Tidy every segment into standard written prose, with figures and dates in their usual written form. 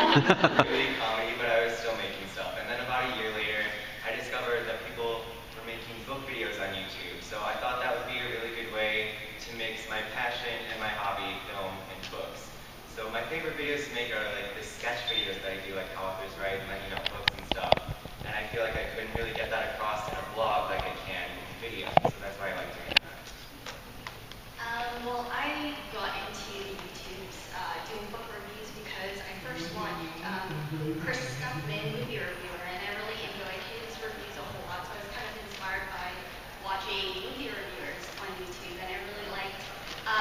really comedy, but I was still making stuff. And then about a year later, I discovered that people were making book videos on YouTube. So I thought that would be a really good way to mix my passion and my hobby, film and books. So my favorite videos to make are like the sketch videos that I do, like how authors write and books and stuff. And I feel like I couldn't really get that across in a blog like I can in video. So that's why I like doing that. Well, I got into YouTube's doing book reviews because I first watched Chris Stuffman, movie reviewer, and I really enjoyed his reviews a whole lot. So I was kind of inspired by watching movie reviewers on YouTube, and I really liked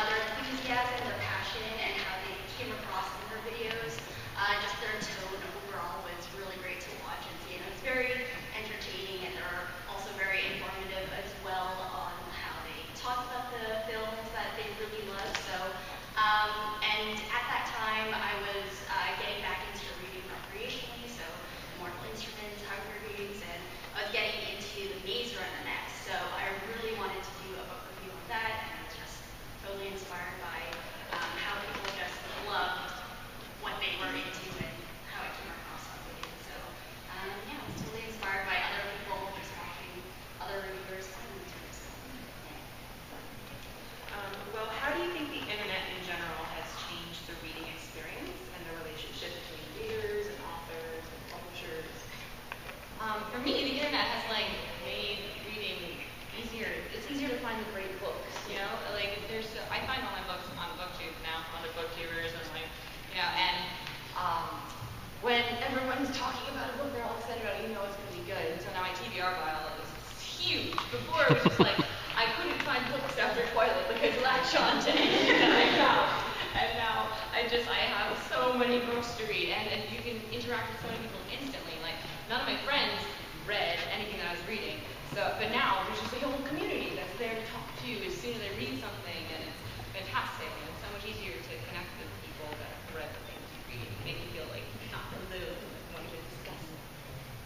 their enthusiasm, their passion, and how they came across in their videos. Just their tone overall was really great to watch and see. And it's very entertaining, and they're also very informative as well on how they talk about the films that they really love. So, and at that time, I was getting back into reading recreationally, so Mortal Instruments, Hunger Games, and I was getting into The Maze Runner next. So I really wanted to do a book review on that, and I was just totally inspired by how people just loved what they were into and how it came across on video. So, yeah, I was totally inspired by other people, just watching other reviewers on YouTube. So, yeah. Well, how do you think the internet in general has changed the reading experience and the relationship between readers and authors and publishers? For me, the internet has made reading easier. It's easier to find the great books, I find all my books on BookTube now, on the BookTubers, and when everyone's talking about a book, they're all excited about it, it's going to be good. And so now my TBR pile is huge. Before it was just I couldn't find books after Twilight, I could latch on to anything that I found. And now I have so many books to read, and you can interact with so many people instantly. None of my friends read anything that I was reading, but now there's just a whole community that's there to talk to as soon as I read something, and it's fantastic, and it's so much easier to connect with people that have read the things you read. You make you feel like not alone and wanting to discuss it.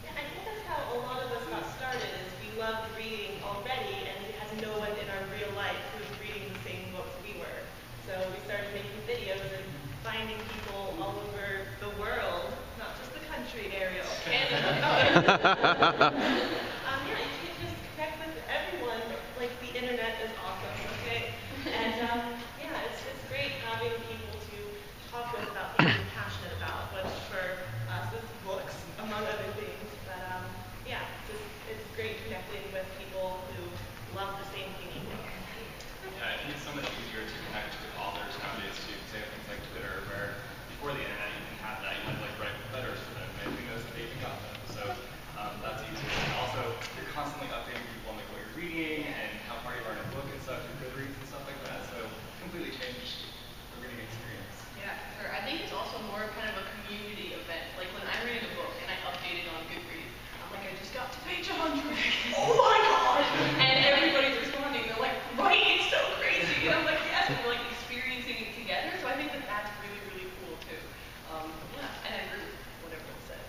Yeah, I think that's how a lot of us got started, is we loved reading already, and we had no one in our real life who was reading the same books we were. So we started making videos and finding people all over the world, not just the country, Ariel. Yeah, you can just connect with everyone. The internet is awesome, okay? And yeah, it's great having people to talk with about things you're passionate about, which for us is books, among other things. But yeah, it's great connecting with people who love the same thing you do. Yeah, I think it's so much easier to connect with authors nowadays too, because they have things like Twitter, where before the internet you didn't have that. You had to write letters to them, and who knows if they even got them. So that's easier. And also, you're constantly updating people on what you're reading and how far you are in a book and stuff, through Goodreads and stuff like that. So completely changed the reading experience. Yeah, sure. I think it's also more kind of a community event. When I'm reading a book and I update it on Goodreads, I'm I just got to page 100. Oh my god! And everybody's responding. They're like, right, it's so crazy. And I'm like, yes, and we're experiencing it together. So I think that's really, really cool too. Yeah, and I agree with whatever it said.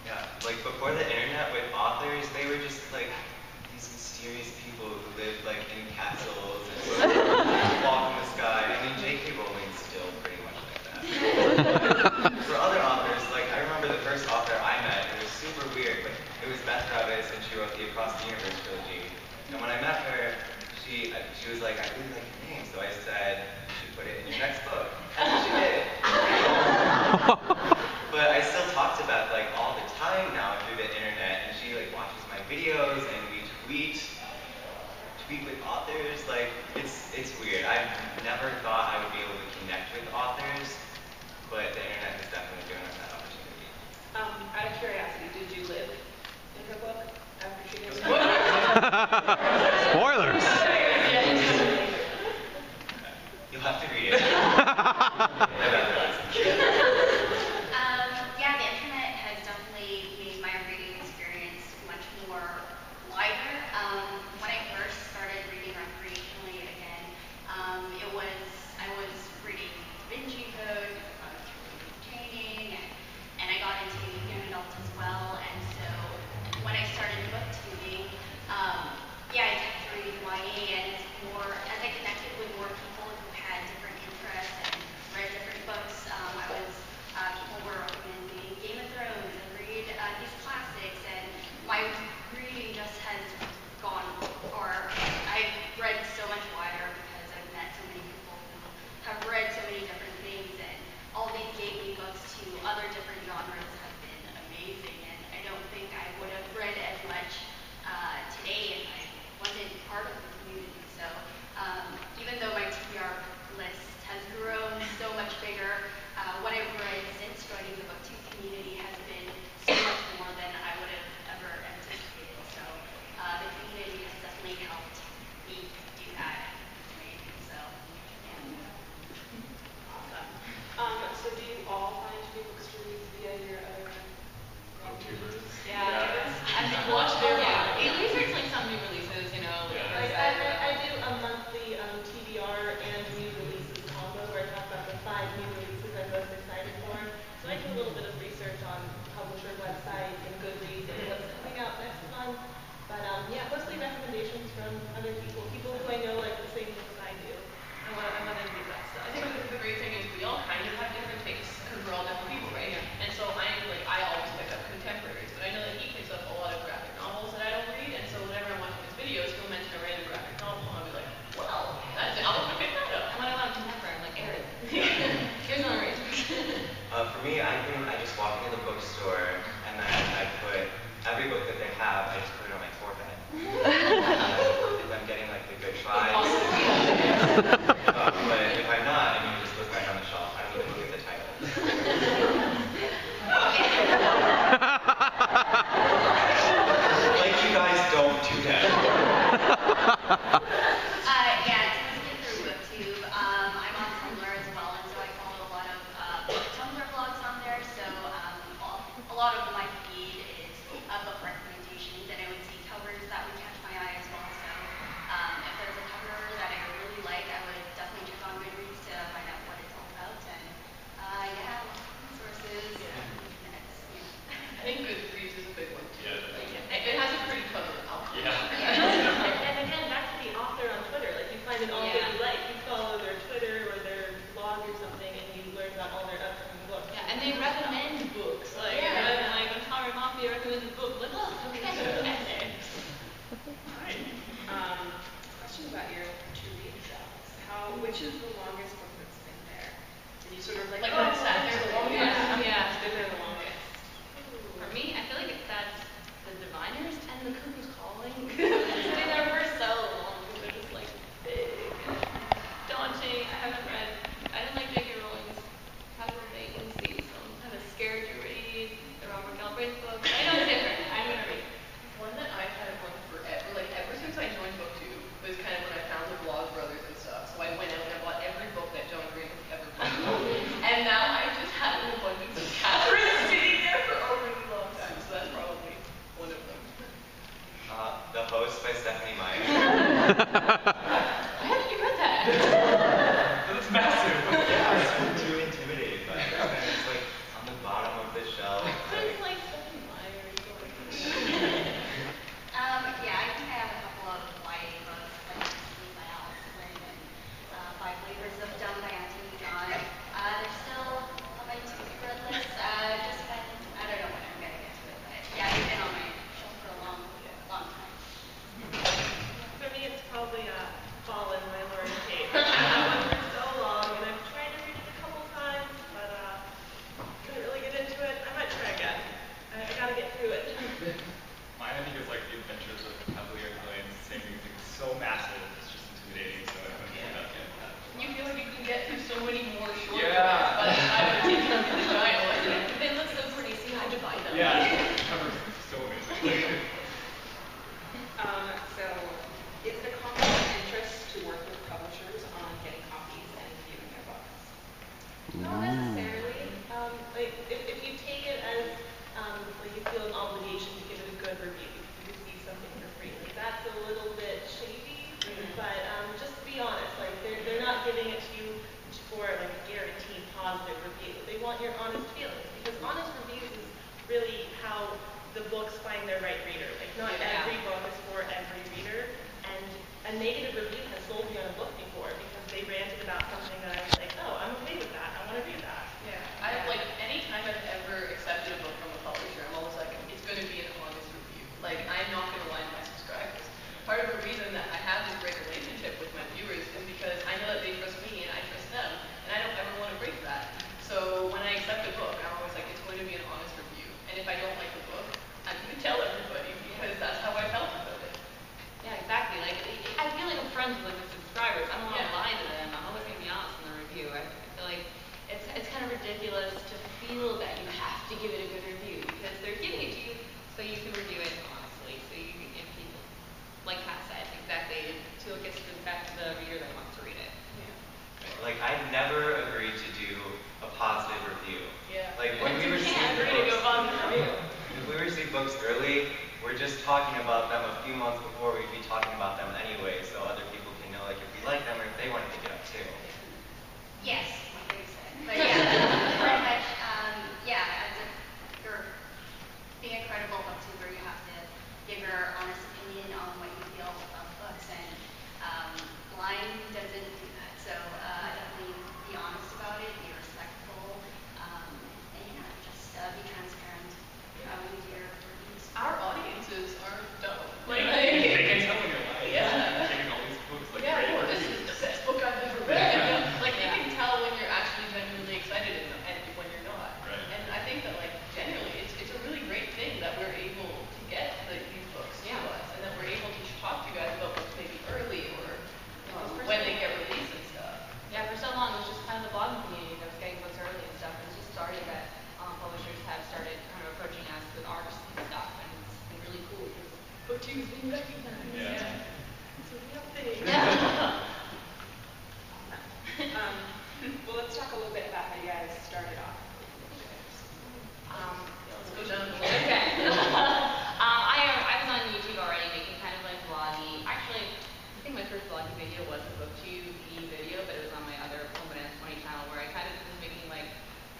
Yeah, before the internet with authors, they were just these mysterious people who lived in castles and walk in the sky. I mean, J.K. Rowling's still pretty much like that. For other authors, I remember the first author I met, it was super weird, but it was Beth Revis, and she wrote the Across the Universe trilogy. And when I met her, she was like, I really like your name, so I said, you should put it in your next book. And she did. But I still talk to Beth all the time now through the internet, and she watches my videos, and we tweet with authors. It's weird. I never thought I would be able to connect with authors, but the internet has definitely given us that opportunity. Out of curiosity, did you live in her book after she did it? Spoilers! You'll have to read it. Yeah, the internet has definitely made my reading experience much more wider. When I first started reading recreationally again, I was reading Vinci Code, I was really entertaining, and I got into young adults as well. And so when I started booktubing, yeah, I kept reading YA, But if I'm not, and you just look right on the shelf, I don't even look at the title. Like you guys don't do that. Yeah, it's mostly through BookTube. I'm on Tumblr as well, and so I follow a lot of Tumblr blogs on there. So a lot of my feed is book recommendations, and I would see covers that would catch my eye as well. So if there's a cover that I really like, I would definitely check on Goodreads to find out what it's all about. And yeah, sources. I think Goodreads is a big one too. Yeah. Like, it has a pretty cover outline. Yeah. And again, back to the author on Twitter. Like you find an author you like, you follow their Twitter or their blog or something, and you learn about all their upcoming books. Yeah, and they recommend books. Like, like when Tara Mafia recommends a book, like, oh, okay. Alright. Question about your to-read shelves. Which is the longest book that's been there? Did you sort of like, Like when it sat there the longest? Yeah. It's been there the longest. For me, I feel like that's The Diviners and The Cuckoo's Calling. Sitting there for so long because they're just like big and daunting. I didn't like J.K. Rowling's Catherine Vacancy, so I'm kind of scared to read the Robert Galbraith books. I know it's different. I'm going to read. One that I've had one forever, like ever since I joined BookTube, was kind of when I found the Blog Brothers and stuff. So I went out and I bought every book that John Green has ever written. And now I just have an abundance of Catherine sitting there for a really long time. So that's probably one of them. The Host by Stephanie Meyer. Why haven't you read that? That's massive. Yeah, it's too intimidating by it. It's like on the bottom of the shelf. It's like Stephanie Meyer. Yeah, I think I have a couple of YA books, like Sleep by Alice Lynn and Five Flavors of Dumb by Anthony John. They're still on my to-read list. Just been, I don't know when I'm gonna get to it, but yeah, they've been on my shelf for a long time. For me, it's probably Fallen by Lauren Tate. I've had that one for so long, and I've tried to read it a couple times, but couldn't really get into it. I might try again. I gotta get through it. Mine, I think, is like The Adventures of Cavalier Claims. Same thing. It's so massive. It's just intimidating. So I haven't picked up yet. You feel like you can get through so many more short Yeah. books by the time you take them to the giant one. They look so pretty, so you have to buy them. Yeah. The cover's so amazing. So, is it a conflict of interest to work with publishers on getting copies and reviewing their books? Not necessarily. Like if you take it as like you feel an obligation to give it a good review, you receive something for free. Like that's a little bit shady. But just to be honest, like they're not giving it to you for like a guaranteed positive review. They want your honest feelings because honest reviews is really how the books find their right reader. Like not every book is for every reader, and a negative review has sold me on a book before because they ranted about something that I was like, oh, I'm okay with that. I want to read that. Yeah. I like anytime I've ever accepted a book from a publisher, I'm always like, it's going to be an honest review. Like I'm not going to lie to my subscribers. Part of the reason that I have this great relationship with my viewers is because I know that they trust me and I trust them, and I don't ever want to break that. So when I accept a book, I'm always like, it's going to be an honest review. And if I don't like the book, I'm going to tell everybody because that's how I felt about it. Yeah, exactly. Like I feel like I'm friends with my subscribers. I don't want to lie to them. I'm always going to be honest in the review. I feel like it's kind of ridiculous to feel that you have to give it a good review because they're giving it to you so you can review it honestly, so you can give people, like Pat said, exactly, until it gets back to the reader that wants to read it. Like I've never agreed to do a positive review. Yeah. Like when we receive if we receive books early, we're just talking about them a few months before we'd be talking about them anyway, so other people can know like if we like them or if they want to pick it up too. Yes, like you said. But yeah, pretty much, yeah, as if you're being a credible booktuber, you have to give your honest opinion on what you feel about the books, and lying doesn't do that. So definitely be honest about it, be respectful, and just be transparent with your reviews. Our audiences are dumb. Like, They can tell when you're lying. Yeah. Taking all these books like yeah, great well, this reviews. is the best book I've ever read. Like you can tell when you're Well, let's talk a little bit about how you guys started off. Let's go down the list. Okay. I was on YouTube already making kind of like vloggy. Actually, I think my first vloggy video was a BookTube video, but it was on my other PolandBananas 20 channel where I kind of was making like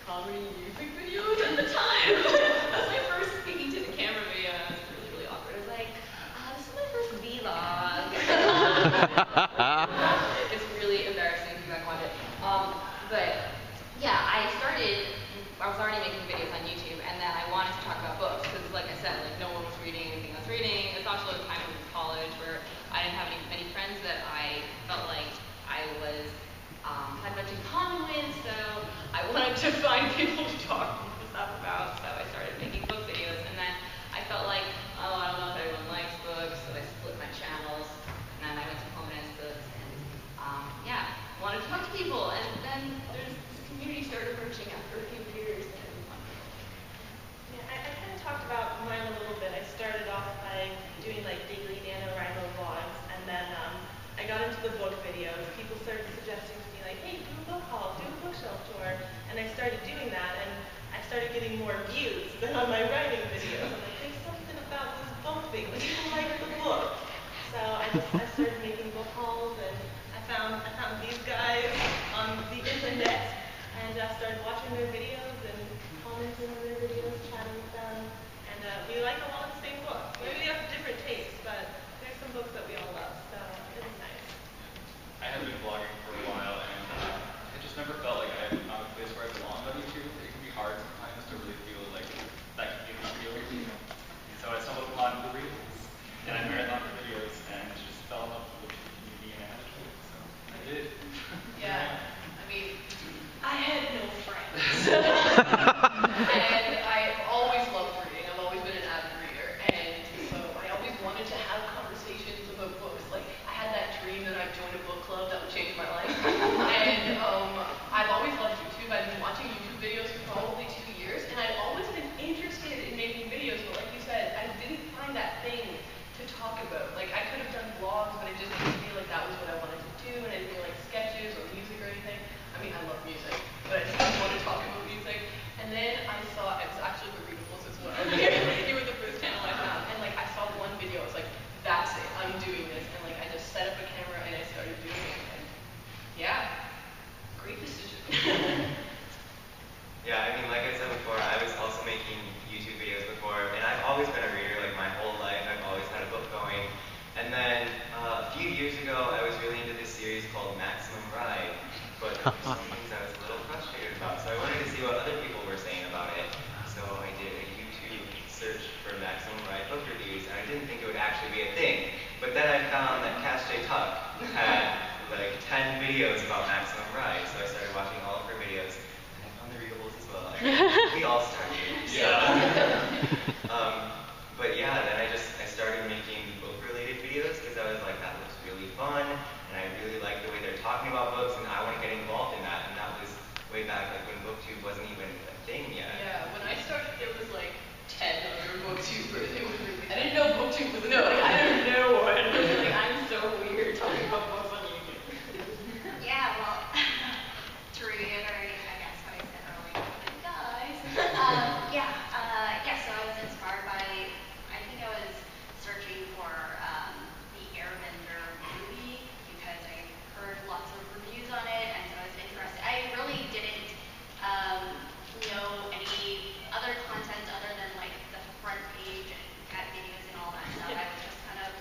comedy music videos at the time. That was my first speaking to the camera video, and I was really, really awkward. I was like, this is my first vlog. It's really embarrassing if you guys watch it. But yeah, I was already making videos on YouTube, and then I wanted to talk about books because, like I said, like no one was reading anything I was reading. It's also a time in college where I didn't have many friends that I felt like I was had much in common with, so I wanted to find people to talk stuff about. So I started making book videos, and then I felt like, oh, I don't know if everyone likes books, so I split my channels, and then I went to PolandBananasBooks, and yeah, wanted to talk to people, and then this community started emerging after a few years. Yeah, I kind of talked about mine a little bit. I started off by doing like daily NaNoWriMo vlogs, and then I got into the book videos. People started suggesting to me like, hey, do a book haul, do a bookshelf tour, and I started doing that, and I started getting more views than on my writing videos. I'm like, there's something about this book thing. People like the book. So I started making book hauls, and I found these guys on the internet, and started watching their videos and commenting on their videos, chatting with them, and we like a lot of the same books. Maybe we have different tastes, but there's some books that we all love, so it was nice. I have been vlogging for a while, and I just never felt like I found a place where I belonged on YouTube. It can be hard sometimes to really feel like that community feels. And so I stumbled upon thereadables, and I marathoned the videos, and just fell in love with the community, and I had to do it. So I did. Yeah, I mean, I had no friends. And I've always loved reading. I've always been an avid reader. And so I always wanted to have conversations about books. Like, I had that dream that I'd join a book club that would change my life. And I've always loved YouTube. I've been watching YouTube videos for probably 2 years. And I've always been interested in making videos. But like you said, I didn't find that thing to talk about. Like, I could have done vlogs, but I just didn't feel like that was what I wanted to do. And I didn't feel like sketches or music or anything. I mean, I love music, but I didn't want to talk about music. And then I saw, it was actually TheReadables as well. You were the first channel I found. And like, I saw one video, I was like, that's it, I'm doing this. And like, I just set up a camera and I started doing it. And yeah, great decision. Yeah, I mean, like I said before, I was also making YouTube videos before, and I've always been a reader, like my whole life. I've always had a book going. And then a few years ago, I was really into this series called Maximum Ride, but for some reason I was a little frustrated about, so I wanted to see what other people were saying about it. So I did a YouTube search for Maximum Ride book reviews, and I didn't think it would actually be a thing. But then I found that Katytastic had like 10 videos about Maximum Ride, so I started watching all of her videos, and I found thereadables as well. We all started. So. But yeah, then I started making book-related videos because I was like, that looks really fun, and I really like the way they're talking about books, and I want to get involved in that. And that was way back like when BookTube wasn't even a thing yet. Yeah, when I started, there was like 10 other BookTubers. It was really, I didn't know BookTube was a no. Like, I didn't know what. It was like, I'm so weird talking about books on YouTube. Yeah, well, to reiterate, I guess, what I said earlier, but guys, so I was inspired by, I think I was searching for the Airbender movie because I heard lots of reviews on it, and so I was interested. I really didn't know any other content other than like the front page and cat videos and all that stuff. I was just kind of,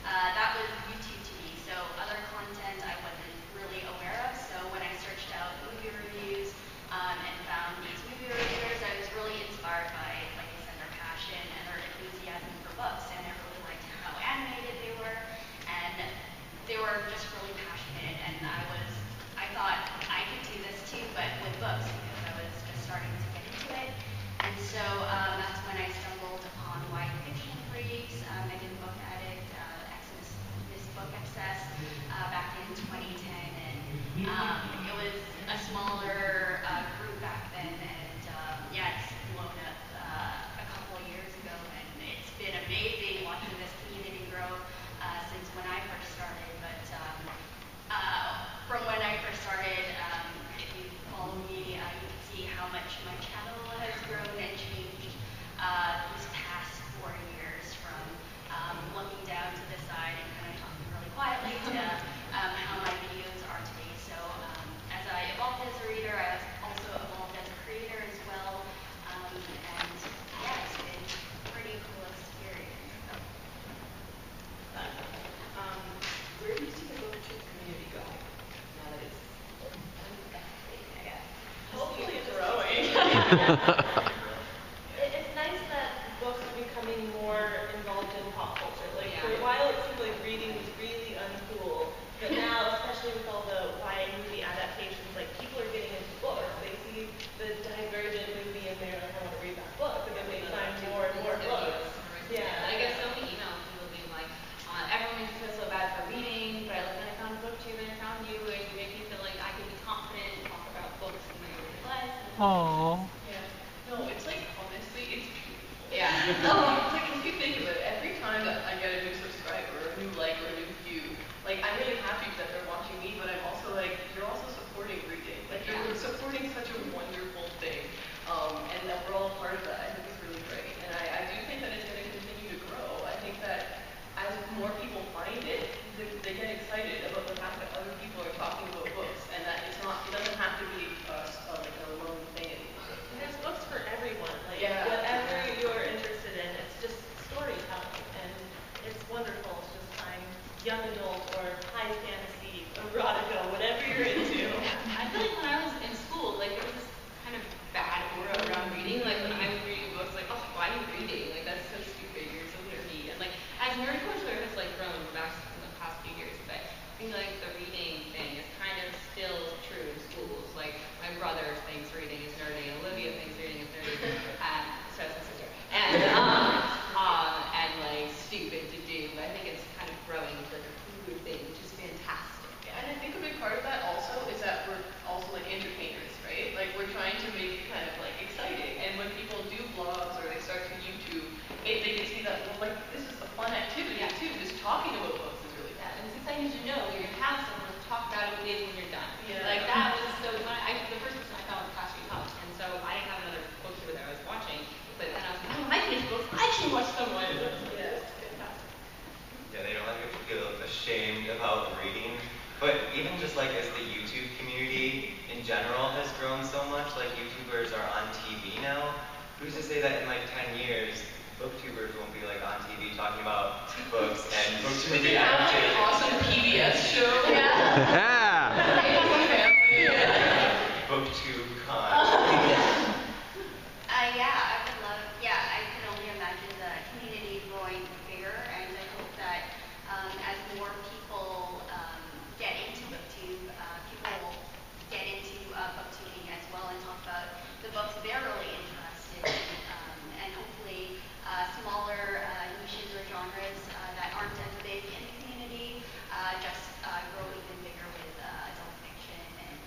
that was YouTube to me, so other content I wasn't really aware of. So when I searched out movie reviews and found these movie reviewers, I was really inspired by, like I said, their passion and their enthusiasm for books, and I really liked how animated they were, and they were just really passionate, and I thought I could do this too, but with books, because I was just starting to get into it. And so that's when I stumbled upon Why Fiction Freaks, Megan Book Addict, Exodus, Miss Book Obsessed back in 2010, and it was a smaller group back then, and it's blown up a couple of years ago, and it's been amazing watching this community grow since when I first started. But from when I first started, if you It's nice that books are becoming more involved in pop culture. Like for a while it seemed like reading was really uncool, but now, especially with all the YA movie adaptations, like people are getting into books. They see the Divergent movie and they're like, I want to read that book, and then they find more and more books. Yeah. I get so many emails from people being like, everyone makes me feel so bad for reading, but I found BookTube and I found you, and you make me feel like I can be confident and talk about books in my everyday life. Aww. Yeah. No, it's like, honestly, it's beautiful. Yeah. Like, if you think of it, every time that I get a new subscriber, or a new like, or a new view, like, I'm really happy that they're watching me, but I'm also like, you're also supporting reading. Like, you're supporting such a wonderful thing. And that we're all part of that. I think it's really great. And I do think that it's going to continue to grow. I think that as more people find it, they get excited about the fact that other people are talking about books, and that it doesn't have to be like a lone thing anymore. And there's books for everyone. Like Yeah. whatever you're interested in, it's just storytelling, and it's wonderful to just find young adult or high fantasy, erotica, whatever you're into. I feel like when I was in school, like there was this kind of bad aura around reading. Like when I was reading books, like, oh, why are you reading? Like that's so stupid. You're so nerdy. And like as nerd culture has like grown back in the past few years, but I feel like the reading thing is kind of still true in schools. Like my brother thinks reading is nerdy, and Olivia thinks reading is nerdy, so that's my sister. And like stupid to do. But I think it's kind of growing into like a cool thing, which is fantastic. Yeah, and I think a big part of that also is that we're also like entertainers, right? Like we're trying to make it kind of like exciting. And when people do vlogs or they start to YouTube, they can see that, well, like this is a fun activity too. Just talking about books is really fun. And it's exciting to know you're gonna have someone to talk about it when you're done. Yeah. Like that was so fun. The first person I found was Katytastic, and so I didn't have another BookTuber that I was watching. But then I was like, oh, I can read books. I can watch someone. Yeah, it's fantastic. Yeah, they don't like to feel ashamed about reading. But even just like as the YouTube community in general has grown so much, like YouTubers are on TV now. Who's to say that in like 10 years, BookTubers won't be like on TV talking about books and BookTuber We have like an awesome PBS show. Yeah. BookTube.com. I can only imagine the community growing bigger, and I hope that as more people get into BookTube, people get into booktubing as well and talk about the books they're really interested in, and hopefully smaller niches or genres that aren't as big in the community just grow even bigger with adult fiction and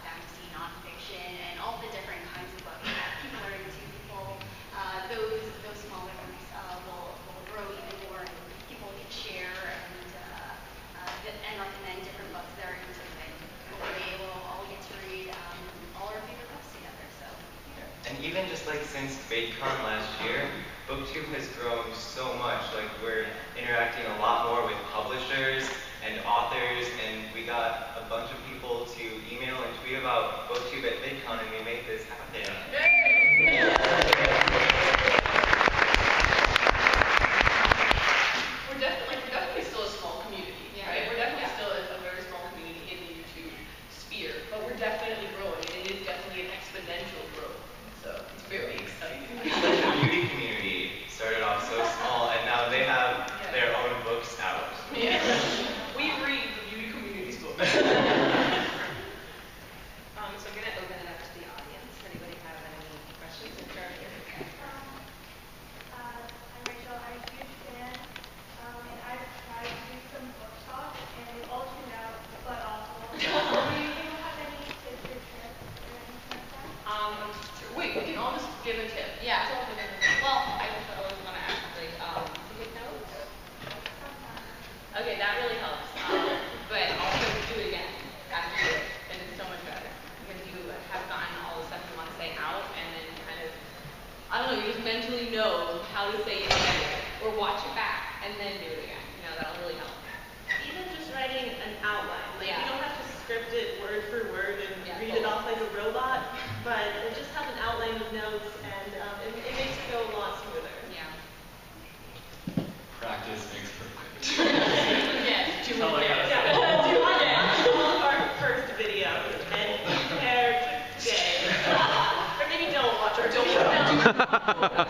fantasy, nonfiction, and all the different kinds of books that people are into. Those smaller ones will grow even more, and people can share and recommend different books they're into, and hopefully we'll all get to read all our favorite books together. So. And even just like since VidCon last year, BookTube has grown so much. Like we're interacting a lot more with publishers and authors, and we got a bunch of people to email and tweet about BookTube at VidCon, and we made this happen. We're definitely still a small community, right? We're definitely still a very small community in the YouTube sphere, but we're definitely growing, and it is definitely an exponential growth. So it's very exciting. The beauty community started off so small, and now they have their own books out. Yeah. We read the beauty community's books. So I'm going to open it up to the audience. Anybody have any questions? I'm Rachel. I'm a huge fan, and I've tried to do some book talk, and it all turned out but awful. Do you have any tips or tricks or anything like that? Wait, we can all just give a tip. Yeah. Well, I always want to ask, like, to get notes. Okay, that really helps. But also do it again after you do it, and it's so much better because you have gotten all the stuff you want to say out, and then kind of, I don't know, you just mentally know how to say it better, or watch it back and then do it again. You know, that'll really help. Even just writing an outline. Like you don't have to script it word for word and read it totally. off like a robot, but just have an outline of notes, and it makes it go a lot smoother. Yeah. Practice makes perfect. Yes. That's all I gotta say. Do all of our first videos and prepare today. Or maybe don't watch My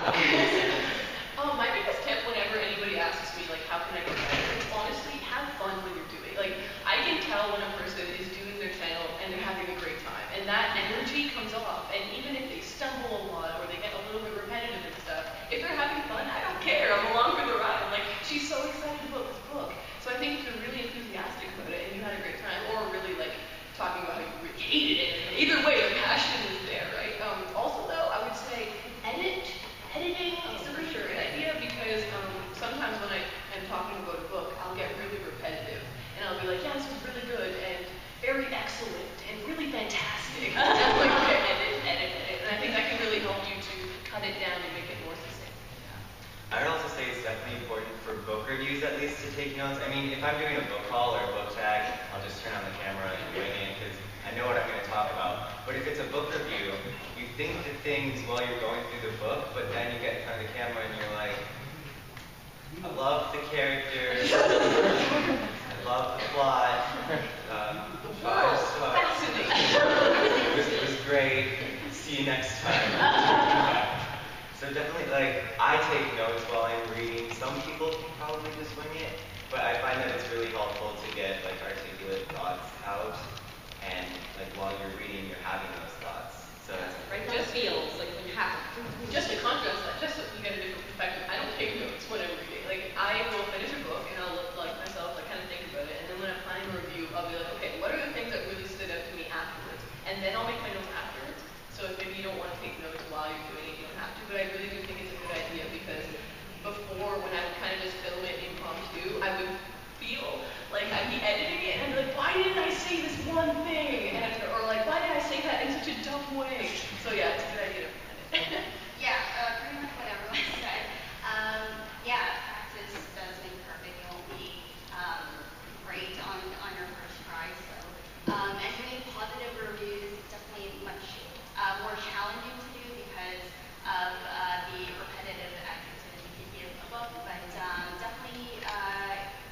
biggest tip whenever anybody asks me, like, how can I get better, is honestly, have fun when you're doing it. Like, I can tell when a person is doing their channel and they're having a great time, and that energy comes off, and even if they stumble a lot or they get a little bit repetitive and stuff, if they're having fun, I don't care. I'm along for the ride. I'm like, she's so excited about this book. So I think if you're really enthusiastic about it and you had a great time, or really, like, talking about how you really hated it, either way, the passion is there, right? Also, though, I would say editing is a really good idea because sometimes when I am talking about a book, I'll get really repetitive. And I'll be like, yeah, this was really good and very excellent and really fantastic. And I'm like, okay, edit. And I think that can really help you to cut it down and make it more succinct. I would also say it's definitely important for book reviews at least to take notes. I mean, if I'm doing a book haul or a book tag, I'll just turn on the camera and wing it because I know what I'm going to talk about. But if it's a book review, you think the things while you're going through the book, but then you get in front of the camera and you're like, I love the characters, I love the plot, 5 stars. It was great. See you next time. So definitely, like, I take notes while I'm reading. Some people can probably just wing it, but I find that it's really helpful to get, like, articulate thoughts out, and, like, while you're reading, you're having those thoughts. So Right, just feels like when you have it. Just to contrast that, just so you get a different perspective, I don't take notes when I'm reading. Like, I will finish a book and I'll look like myself, I kind of think about it, and then when I'm planning a review, I'll be like, okay, what are the things that really stood out to me afterwards? And then I'll make my notes afterwards. So if maybe you don't want to take notes while you're doing it, you don't have to, but I really do think it's a good idea because before, when I would kind of just film it impromptu, I would feel like I'd be editing it and I'd be like, why didn't I say this one thing? And or like, why did I say that in such a dumb way? So yeah, it's a good idea to plan it. Yeah, pretty much what everyone said. Yeah, practice does make perfect. It won't be great on your first try. So, and doing positive reviews is definitely much more challenging to do because of the repetitive activity you can give a book. But definitely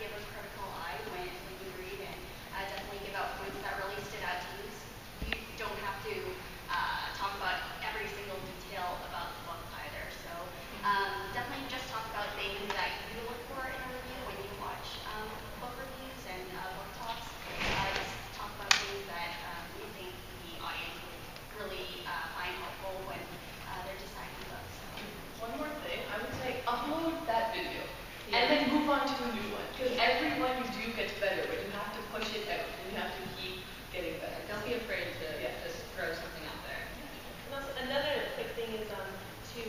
give a critical eye when you read, and definitely give out points that really stood out to you. You don't have to talk about every single detail about the book either. So definitely just talk about things that you look for in a review when you watch book reviews and book talks. Just talk about things that you think the audience would really find helpful when they're deciding books. So. One more thing, I would say upload that video and then move on to a new one. Because every one you do gets better, but you have to push it out and you have to keep getting better. Don't be afraid to just throw something out there. And also another quick thing is to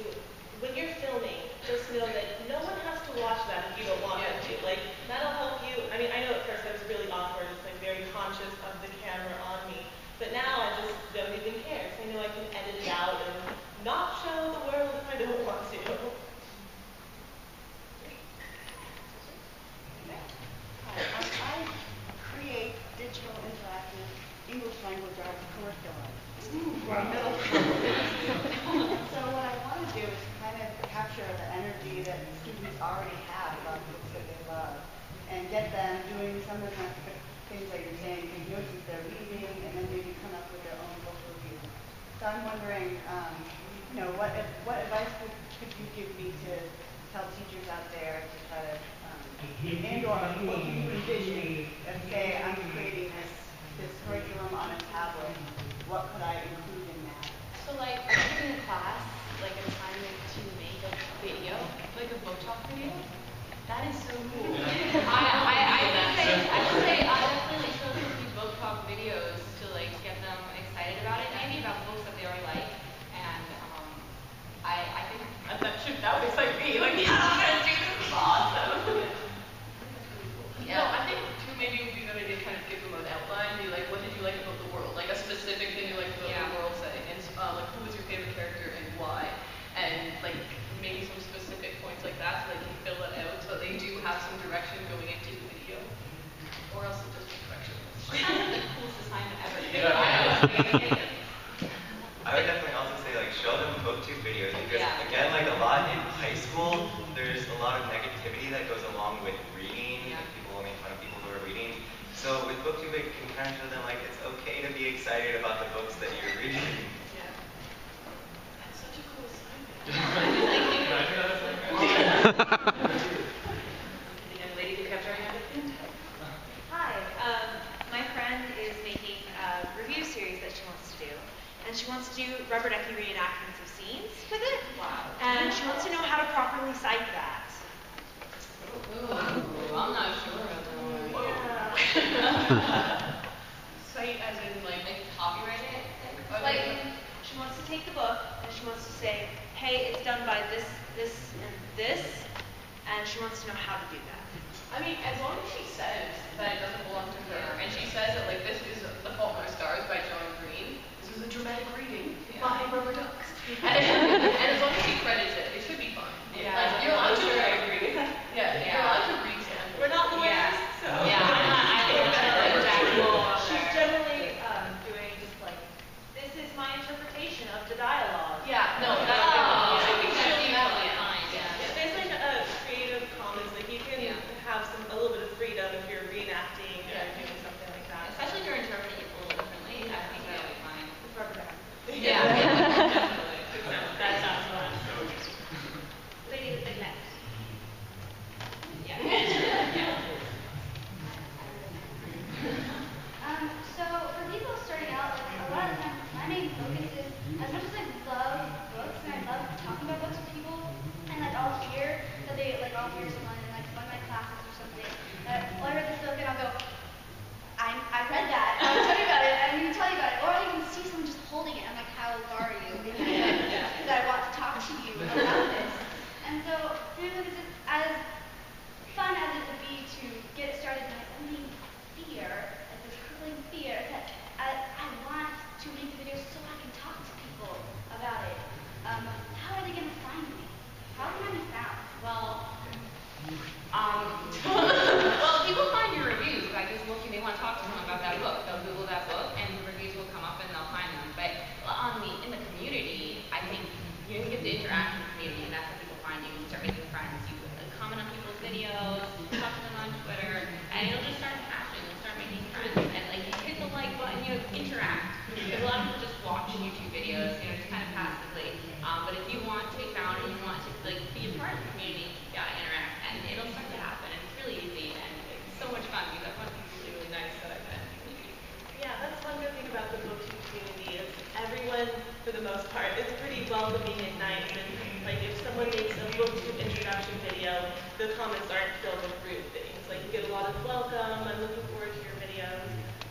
when you're filming, just know that no one has to watch that if you don't want them to. Like that'll help you. I mean, I know at first I was really awkward, it's like very conscious of the camera on me. But now I just don't even care. So I know I can edit it out and not show the world if I don't want to. Hi, I create digital interactive English language arts curriculum for middle school. So what I want to do is kind of capture the energy that students already have about books that they love and get them doing some of the things that you're saying, take notes as they're reading, and then maybe come up with their own book review. So I'm wondering, what advice could you give me to tell teachers out there to try to and/or what do you envision if, say, I'm creating this curriculum on a tablet, what could I include in that? So like, are you giving a class, like a assignment to make a video, like a book talk video? That is so cool. I would say definitely show them these book talk videos to like get them excited about it, maybe about books that they already like. And I think that would excite me. Like, yeah, I'm gonna do this. It's awesome. Yeah, I think too maybe it would be a good idea to kind of give them an outline, be like, what did you like about the world? Like a specific thing you liked about the world setting, and like who was your favorite character and why? And like maybe some specific points like that so they can fill it out so they do have some direction going into the video. Or else it'll just be directionless. Sounds like the coolest assignment ever. I would definitely also say, like, show them BookTube videos because, again, like a lot in high school, there's a lot of negativity that goes along with reading. Like, people will make fun of people who are reading. So with BookTube, it can kind of show them, like, it's okay to be excited about the books that you're reading. Yeah. That's such a cool assignment. and she wants to do rubber ducky reenactments of scenes with it. Wow. And she wants to know how to properly cite that. Ooh, I'm not sure of that one. Cite as in like copyright it? Like, she wants to take the book and she wants to say, hey, it's done by this, this, and this, and she wants to know how to do that. I mean, as long as she says that it doesn't belong to her, and she says that like this is The Fault in Our Stars by John Green, this is a dramatic reading by Rubber Ducks, and as long as she credits it, it should be fine. Yeah, like, you're allowed to I agree. you're allowed to read samples. We're not lawyers, so. Yeah, She's generally doing just like, this is my interpretation of the dialogue. Yeah, no, that's I think that's equally fine, Yeah, there's like a Creative Commons, like you can have a little bit of freedom if you're reenacting or doing something like that. Especially if you're interpreting it a little differently, I think that'll be fine. Yeah. That sounds fun. Lady with the neck. So for people starting out, like a lot of the time, my main focus is, as much as I love books and I love talking about books with people, and like I'll hear that I'll hear someone in like one of my classes or something that, oh, I read this book, and I'll go, I read that, I'll tell you about it, I'm going to tell you about it, or I can see someone just holding it, I'm like, how are you? Because I want to talk to you about this. And so, because it's as fun as it would be to get started in my own fear, like this crippling fear, that I want to make videos so I can talk to people about it. How are they going to find me? How can I be found? Well, people find your reviews by just looking, they want to talk to someone about that book. They'll Google that book and the reviews will come up and they'll find them. But in the community, I think you get the interaction community and that's how people find you. You start making friends. You comment on people's videos, talk to them on Twitter, and it'll just start happening. You'll start making friends. And like you hit the like button, interact. Because a lot of people just watch YouTube videos, just kind of passively. But if you want to be found and you want to like be a part of the community, you gotta interact. And it'll start to happen. And it's really easy and it's so much fun because I've met people really, really nice that I've met in the community. Yeah, that's one good thing about the BookTube community is everyone, for the most part, is pretty welcoming and nice. And like if someone makes a BookTube introduction video, the comments aren't filled with rude things. Like you get a lot of welcome, I'm looking forward to your videos.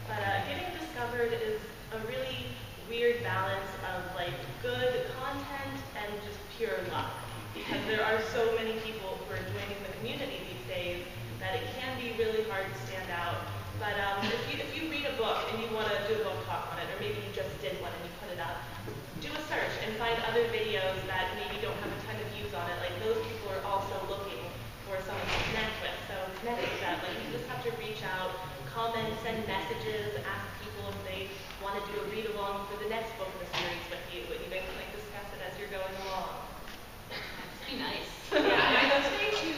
But getting discovered is a really weird balance of like good content and just pure luck. Because there are so many people who are joining the community these days that it can be really hard to stand out. But if you read a book and you want to do a book talk on it, or maybe you just did one and you put it up, do a search and find other videos that maybe don't have a ton of views on it. Like those people are also looking for someone to connect with. So connect with them. Like you just have to reach out, comment, send messages, ask people if they want to do a read along for the next book in the series with you, and you guys can like discuss it as you're going along. Be nice. Yeah, I would say to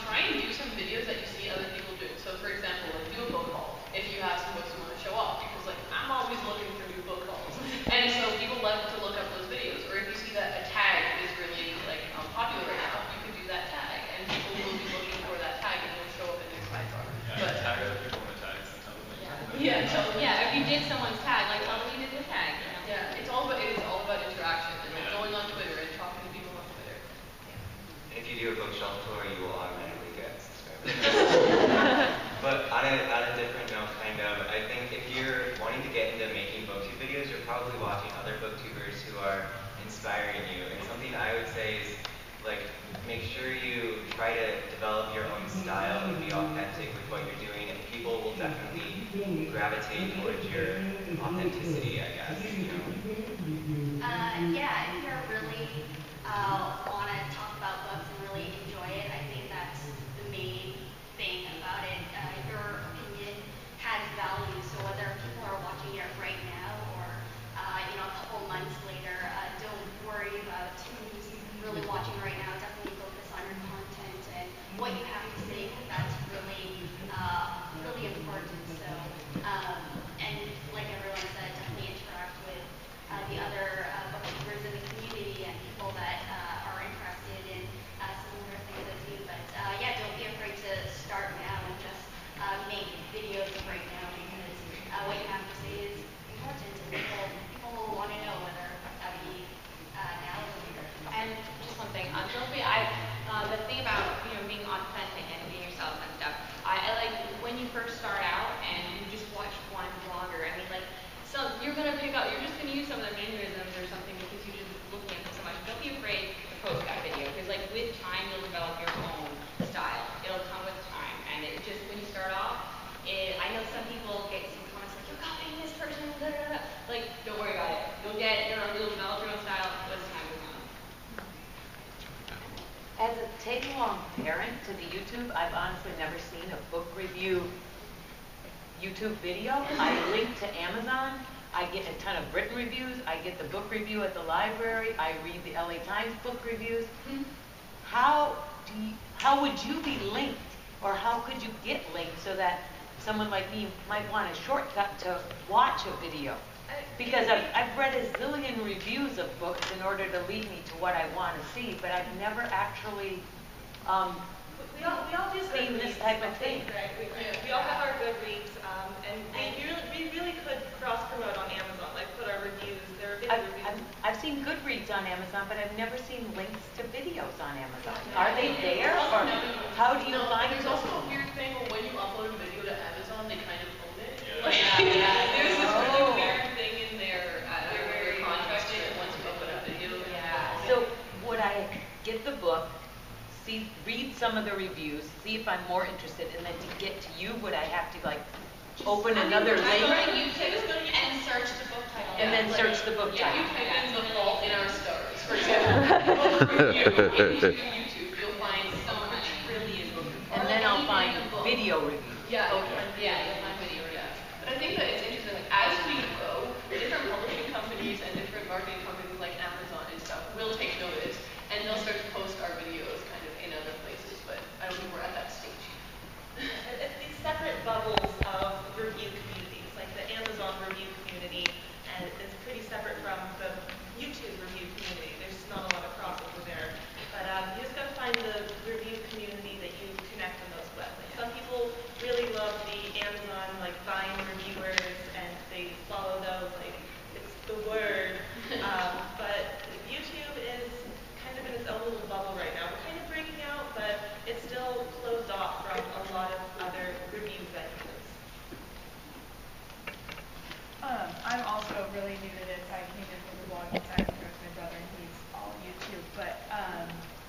try and do some videos that you see other people do. So for example, like do a book haul if you have some books you want to show off, because like I'm always looking for new book hauls. And so people love to look up those videos. Or if you see that a tag is really like popular right now, you can do that tag, and people will be looking for that tag and it'll show up in their sidebar. Yeah, tag other people in the tags and tell them. Yeah, if you did someone's tag, like tell them you did the tag. Yeah, it is all about interaction and like going on Twitter and talking to people on Twitter. If you do a bookshelf tour, you will automatically get subscribers. But on a different note, kind of, I think if you're wanting to get into making BookTube videos, you're probably watching other BookTubers who are inspiring you. And something I would say is, like, make sure you try to develop your own style and be authentic with what you're doing, and people will definitely gravitate towards your authenticity, I guess. Yeah, if you're really want to talk about books and really enjoy it, I think that's the main thing about it. Your opinion has value, so whether people are watching it right now or a couple months later, don't worry about who's really watching right now. Definitely focus on your content and what you have to say, because that's really really important. So and like everyone said, definitely interact with the other booktubers in the community and people that are interested in you're gonna pick up, you're just gonna use some of the mannerisms or something because you're just looking at them so much. Don't be afraid to post that video because like with time you'll develop your own style. It'll come with time, and it just when you start off, I know some people get some comments like you're copying this person, blah, blah, blah. Like don't worry about it. You'll develop your own style as time goes on. As a tag-along parent to the YouTube, I've honestly never seen a book review YouTube video. I link to Amazon. I get a ton of written reviews. I get the book review at the library. I read the LA Times book reviews. How would you be linked, or how could you get linked so that someone like me might want a shortcut to watch a video? Because I've read a zillion reviews of books in order to lead me to what I want to see, but I've never actually We all do seen this type of thing. Right? We all have our Goodreads, and we really could cross-promote on Amazon, like put our reviews, there are video reviews. I've seen Goodreads on Amazon, but I've never seen links to videos on Amazon. Are they there, or how do you find There's them? also a weird thing where when you upload a video to Amazon, they kind of own it. Yeah. There's this really weird thing in their contract once you upload a video. Yeah. So would I get the book, read some of the reviews, see if I'm more interested, and then to get to you, would I have to like open another link? Go to YouTube and search the book title. And then search the book Yeah, title. you type in The Fault in Our Stars, for example. Book review into YouTube, you'll find so much trillion book reviews. And then I'll find video reviews. Yeah, you'll find video, yeah. But I think that it's interesting, like, as we go, different publishing companies and different marketing companies like Amazon and stuff will take notice, and they'll start to post our videos kind of in other places, but I don't think we're at that stage. It's these separate bubbles of review communities, like the Amazon review community, and it's pretty separate from the YouTube review community. There's not a lot of crossover there. But you just got to find the review community that you connect the most with. Like, some people really love the Amazon, like, Vine reviewers, and they follow those, like, it's the word. But YouTube is kind of in its own little bubble right now. We're kind of breaking out, but it's still closed off from a lot of other review venues. I'm also really new to this. I came in from the blogging side with my brother, and he's all YouTube. But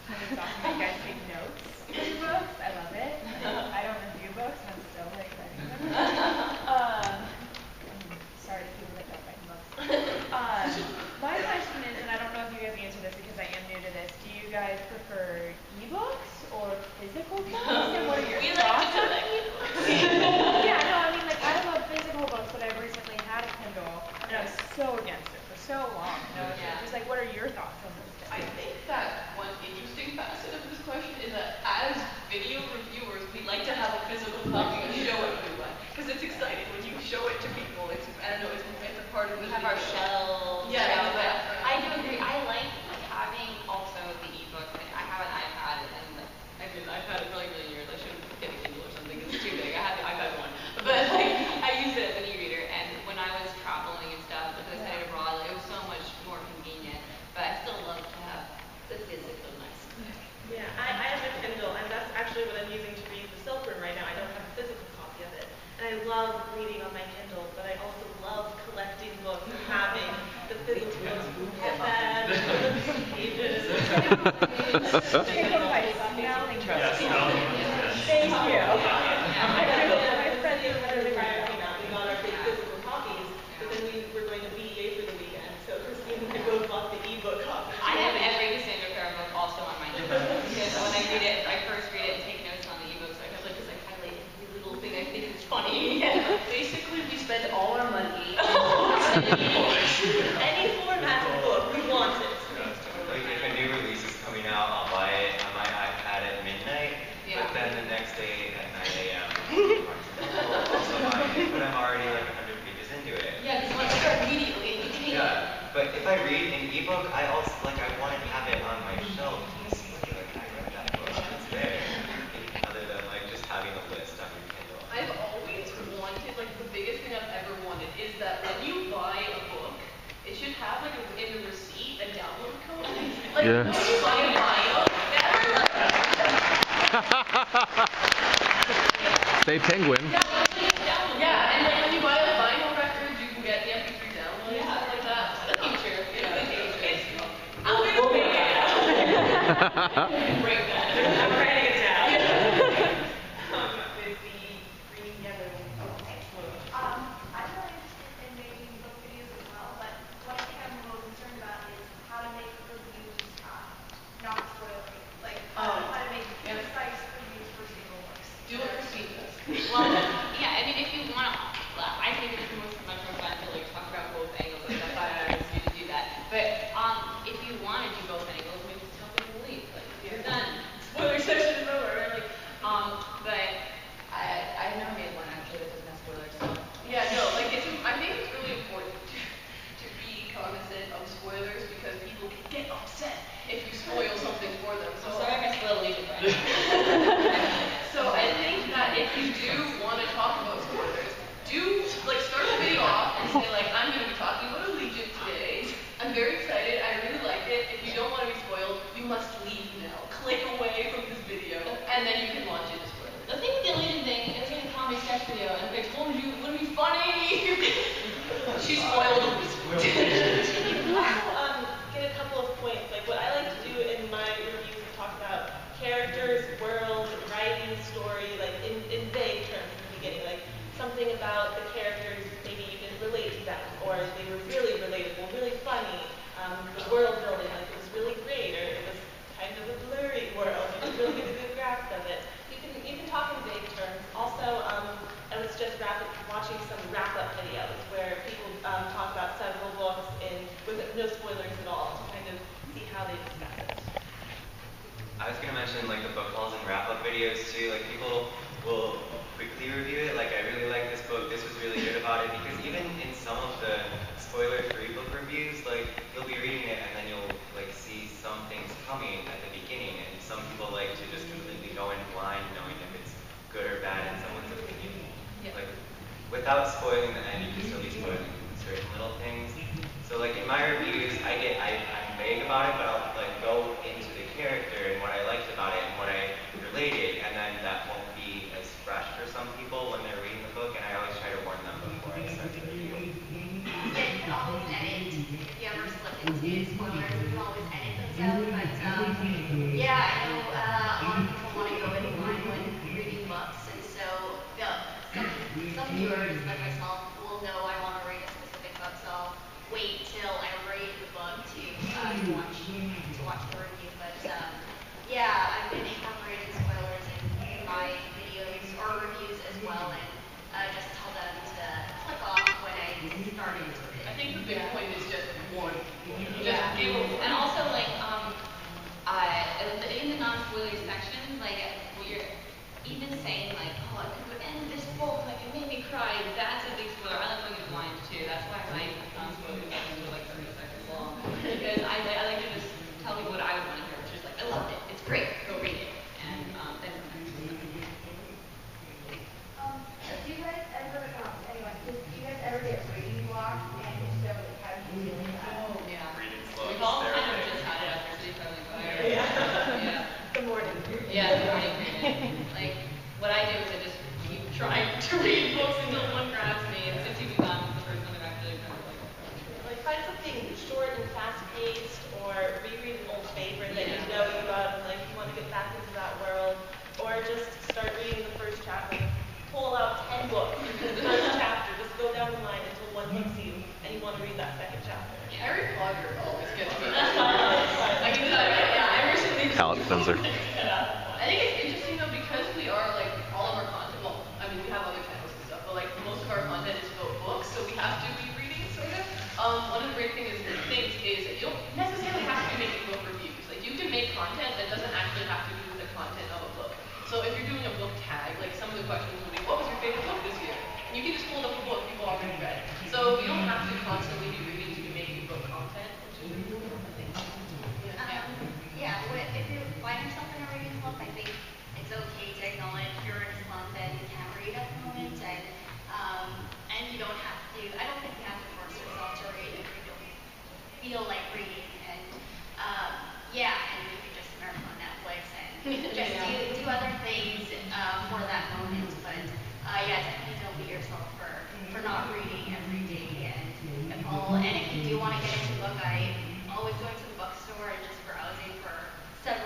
it's awesome that you guys take notes for your books. I love it. I don't review books, and I'm still like writing them. Sorry to people that don't write books. My question is, and I don't know if you guys answer this because I am new to this. Do you guys prefer ebooks or physical books? And what are your thoughts on ebooks? Yeah, no, I mean, like, I love physical books, but I've recently had a Kindle, and I was so against it for so long. You know, just like, what are your thoughts on those things? I think that one interesting facet of this question is that as video reviewers, we like to have a physical copy and show it everyone. Because it's exciting when you show it to people. It's, I don't know, it's a part of the We have our video. shelves. Yeah, But I do agree. I like having also the ebook. Like, I have an iPad, and I've had it for like a million years. I should get a Kindle or something because it's too big. I have the iPad one, but like I use it as an e-reader. And when I was traveling and stuff, because I studied abroad, like, it was so much more convenient. But I still love to have the physical nice. Yeah, I have a Kindle, and that's actually what I'm using to read the Silkworm right now. I don't have a physical copy of it. And I love reading on my Kindle, but I also love collecting books and having the physical books, iPad, pages. Take advice, smelling trust. Thank you. My friends are literally right. We got our big physical copies, but then we were going to BDA for the weekend, so Christine and I both bought the ebook copy. I have every Cassandra Farron book also on my Kindle. Because when I read it, I first read it and take notes on the ebooks. I have like this like highlight every little thing I think is funny. Basically, we spend all our money Any format of book, we want it. Like if a new release is coming out, I'll buy it on my iPad at midnight, but then the next day at 9 a.m. I'll also buy it, but I'm already like 100 pages into it. Yeah, because you want to start immediately. Yeah, but if I read an ebook, I also like I want to have it on my shelf to see like I read that book. It's there, other than like just having a list on your Kindle. I've always wanted, like the biggest thing I've ever wanted is that when you buy a book, it should have like in the receipt a download code. Like when you buy a vinyl, Say penguin. yeah, and like when you buy a vinyl record, you can get the MP3 download Break that. I'm writing it down. With the green, yellow, I'm really interested in making book videos as well, but what I think I'm most concerned about is how to make reviews not spoilery. Like how to make concise reviews for single books. Do what Christine does. Well, yeah, I mean, if you want to, I think it's much more fun to like talk about both angles. Like that's why I asked you to do that. But if you want to do both angles, maybe just tell people to leave. Like you're done. Spoiler session is over. Like, but I've never made one actually that doesn't have spoilers. So. Yeah, no, like I think it's really important to be cognizant of spoilers because people can get upset if you spoil something for them. So sorry, I still leave it. So I think that if you do want to talk about spoilers, do like start the video off and say like I'm going to be talking about Allegiant today. I'm very excited. I really liked it. If you don't want to be spoiled, you must leave now. Click away from this video, and then you can launch into spoilers. The thing with the Allegiant thing, it was like a comedy sketch video, and if I told you it wouldn't be funny. She spoiled. Get a couple of points. Like what I like to do in my reviews is talk about characters, world, writing, story, like in vague terms in the beginning. Like something about the characters, maybe you didn't relate to them, or they were really relatable, really funny. The world building, like it was really great, or it was kind of a blurry world. You didn't really get a good grasp of it. You can talk in vague terms. Also, I was just watching some wrap-up videos where people talk about several books with no spoilers at all to kind of see how they discuss it. I was gonna mention like the book hauls and wrap-up videos too. Like people will quickly review it. Like I really like this book. This was really good about it because even in some of the spoiler-free book reviews, like you'll be reading it and then you'll like see some things coming at the beginning. And some people like to just completely go in blind, knowing if it's good or bad in someone's opinion. Yeah. Like without spoiling the end, you can still be spoiling certain little things. So like in my reviews, I'm vague about it, but I'll like go into the character and what I liked about it and what I related, and then that won't be as fresh for some people when they're reading the book, and I always try to warn them before I start the review. Yeah, you can always edit. If you ever slip into spoilers, you can always edit those out. But yeah, I know a lot of people want to go in blind when reading books, and so some viewers like myself will know I want to read a specific book, so I'll wait till I read the book to watch the review. But yeah, I've been incorporating spoilers in my videos or reviews as well, and just tell them to click off when I start into it. I think the big point is just warn. Yeah. And also like in the non-spoiler section, like when you're even saying like, oh, I could end this book, like it made me cry. That's a big spoiler. I like going in blind too. That's why my non-spoiler sections are like 30 seconds long because I like to just tell me what I would want to hear, which is like, I loved it. It's great. Go read it. And then Do you guys ever, do you guys ever get reading blocked? And if so, how do you deal with that? oh yeah. Reading slow. We've all kind of just had it after Sleep Friendly Fire. Yeah. Good morning. Yeah, the morning reading. Like, what I do is I just keep trying to read books until one grabs me, and since you've gone the first one, I'm actually kind of Like find something short and fast-paced, or reread an old favorite that you know you love, and like you want to get back into that world, or just start reading the first chapter. Pull out 10 books in the first chapter. Just go down the line until one hooks you, and you want to read that second chapter. Harry Potter always gets me. I can tell you, yeah, I recently Palate cleanser. I think it's interesting though because we are like all of our content. Well, I mean we have other channels and stuff, but like most of our content is about books, so we have to be reading sort of. One of the great things is that you don't necessarily have to be making book reviews. Like you can make content that doesn't actually have to do with the content of a book. So if you're doing a book tag, like some of the questions will be, what was your favorite book this year? And you can just hold up a book you've already read. So you don't have to constantly be reading to be making book content, which is really cool, I think. If you find yourself in a reading slump, I think it's okay to acknowledge you're in a slump and you can't read at the moment, and you don't have to. I don't think you have to force yourself to read if you don't feel like reading. And and you can just surf on Netflix and just do other things for that moment. But definitely don't beat yourself for not reading every day. And if you do want to get into a book, I always go into the bookstore and just browsing for several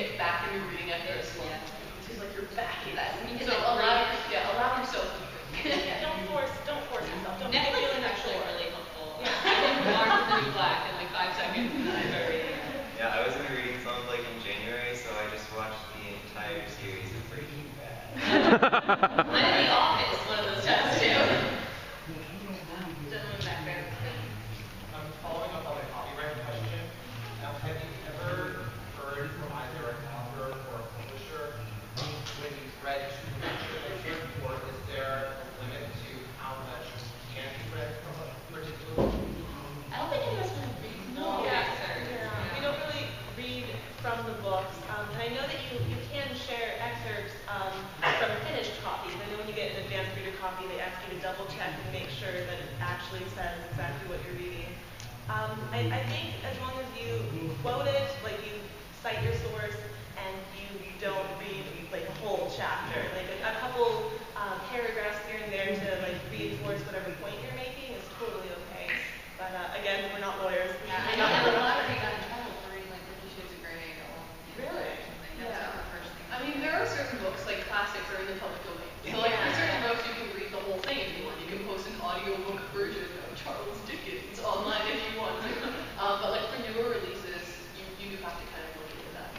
get back into reading after a slump. It's just like you're back in that. So allow yourself to be good. Don't force yourself. Don't make Netflix it is feel actually like really helpful. Yeah. I did Orange is the New Black in like 5 seconds and then I started reading it. Yeah, I was in a reading slump like in January, so I just watched the entire series of Breaking Bad. I did The Office one of those times too. Gentleman back there. Following up on the copyright question, have you ever heard from either an author or a publisher when you've read too much of a book, or is there a limit to how much can be read from a particular book? I don't think anyone's going to read no excerpts. We don't really read from the books. And I know that you can share excerpts from finished copies. I know when you get an advanced reader copy, they ask you to double check and make sure that it actually says exactly what you're reading. I think as long as you quote it, like you cite your source, and you don't read like a whole chapter, like a couple paragraphs here and there to like reinforce whatever point you're making is totally okay. But again, we're not lawyers. Yeah, I know that a lot of people got in trouble for reading like 50 Shades of Grey or Really? That's like the first thing. I mean, there are certain books, like classics, are in the public domain. So, like, for certain books, you can read the whole thing if you want. You can post an audiobook version of Charles Dickens online if you want to. But, like, for newer releases, you do have to kind of look into that.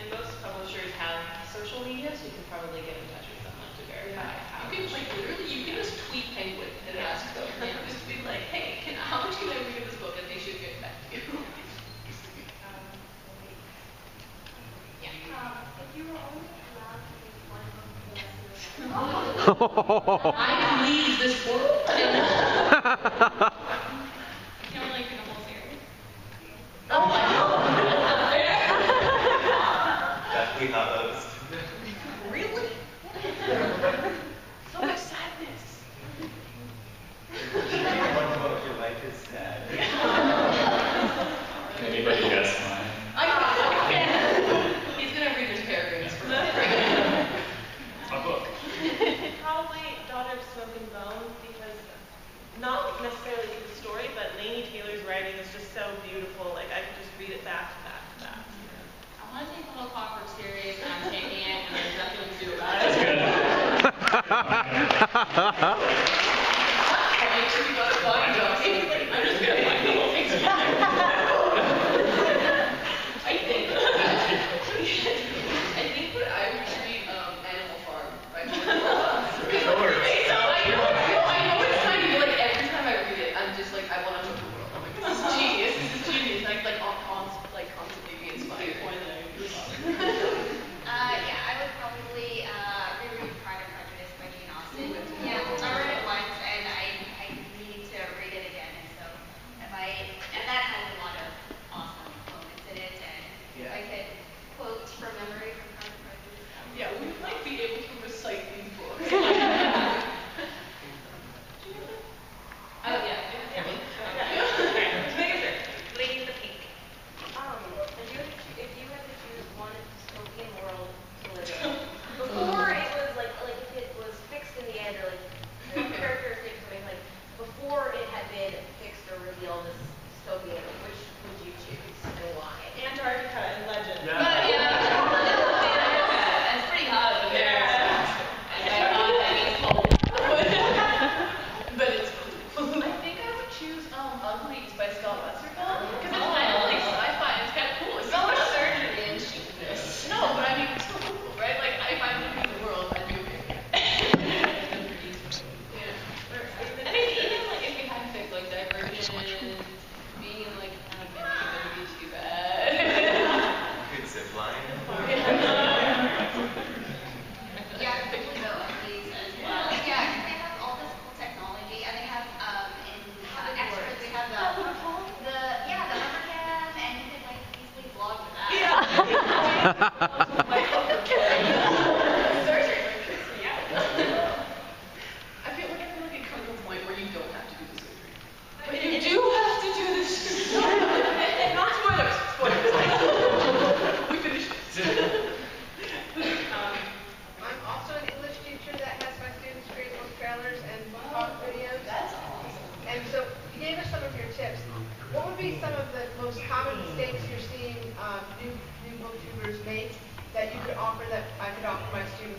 And most publishers have social media, so you can probably get in touch with someone to verify how You can, like, literally, you can just tweet Penguin and ask them. And just be like, hey, how much can I read of this book? And they should get back to you. If you were only allowed to read one book for the rest of your life, I can leave this world. You can't really read the whole series. Oh my god. Deathly Hallows. Really? So much sadness. One book, your life is sad. Anybody guess mine? I can't. He's gonna read his paragraphs for me. A book. Probably Daughter of Smoke and Bone, because not necessarily the story, but Laini Taylor's writing is just so beautiful. Like I could just read it back to back to back. I want to take Little Clockwork serious, and I'm taking it, and there's nothing to do about it. That's good. I'm just gonna find the whole thing. I think that I would read Animal Farm by George. I know it's tiny, but like every time I read it, I'm just like I want to know the world. I'm like, this is genius. This is genius. Like constantly be inspired. Yeah, I would probably reread Pride and Prejudice by Jane Austen. Yeah, I read it once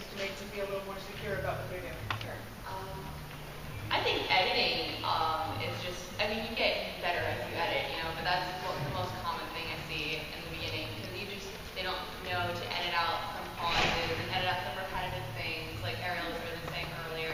just to make them feel a little more secure about what they're doing? Sure. I think editing is just, I mean, you get better as you edit, you know, but that's the most common thing I see in the beginning, because they don't know to edit out some pauses and edit out some repetitive things, like Ariel was really saying earlier.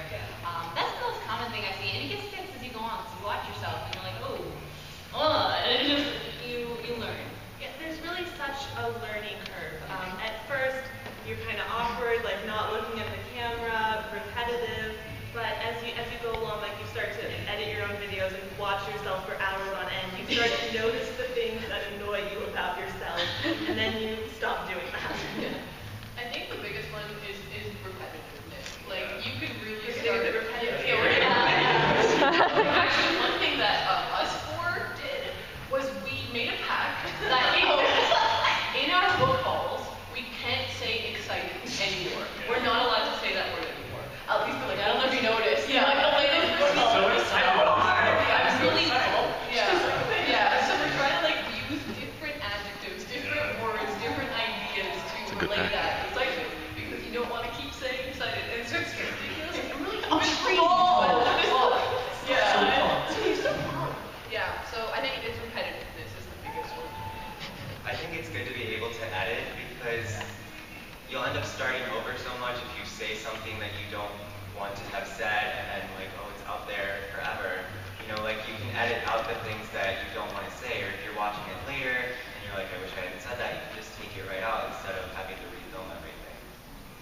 That's the most common thing I see, and it gets fixed as you go on, because you watch yourself, and you're like, and it just, you learn. Yeah, there's really such a learning curve. At first, you're kind of awkward, like not looking at the camera, repetitive. But as you go along, like you start to edit your own videos and watch yourself for hours on end, you start to notice the things that annoy you about yourself, and then you stop doing that. I think the biggest one is repetitiveness. Like you could really start start the repetitive. Actually, one thing that us four did was we made a pact that in our book hauls we can't say excited anymore. We're not allowed to say that word anymore. At least like I don't know if you noticed. Yeah, like the latest book haul. So excited. I'm really cool. Yeah. So we're trying to like use different adjectives, different words, different ideas to relate that excitement because you don't want to keep saying excited. And so it's ridiculous. I'm really Yeah. So I think it's repetitiveness is the biggest one. I think it's good to be able to edit because you'll end up starting over so much if you say something that you don't want to have said and then like, it's out there forever. You know, like you can edit out the things that you don't want to say, or if you're watching it later and you're like, I wish I hadn't said that, you can just take it right out instead of having to refilm everything.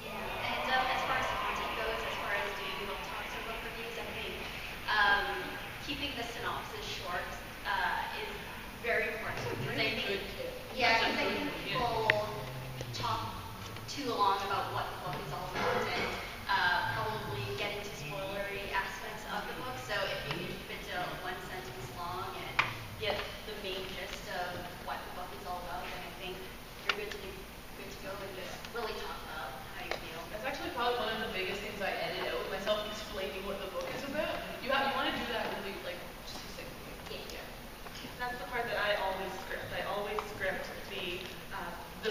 Yeah, and as far as content goes, as far as doing book talks or book reviews, I think keeping the synopsis short is very important. Because I think, people talk too long about what the book is all about and probably get into spoilery aspects of the book. So if you can keep it to one sentence long and get the main gist of what the book is all about, then I think you're good to go and just really talk about how you feel. That's actually probably one of the biggest things I edit out with myself explaining what the book is about. You want to do that really like just succinctly. Yeah. That's the part that I always script. I always script the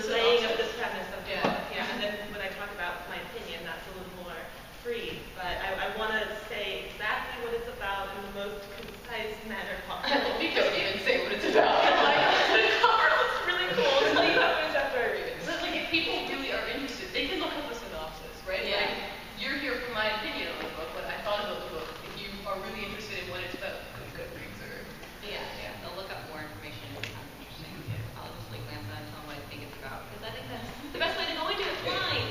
laying of the premise of the book. Yeah. And then when I talk about my opinion, that's a little more free. But I want to say exactly what it's about in the most concise manner possible. You don't even say what it's about. The cover looks really cool. It's like after I read it. So like if people really are interested, they can look up a synopsis, right? Yeah. Like you're here for my opinion on the book, but I thought about the book. If you are really interested in what it's about, good reads or They'll look up more information if it sounds interesting. I'll just like glance at it and tell them what I think it's about, because I think that's the best way to go into it blind.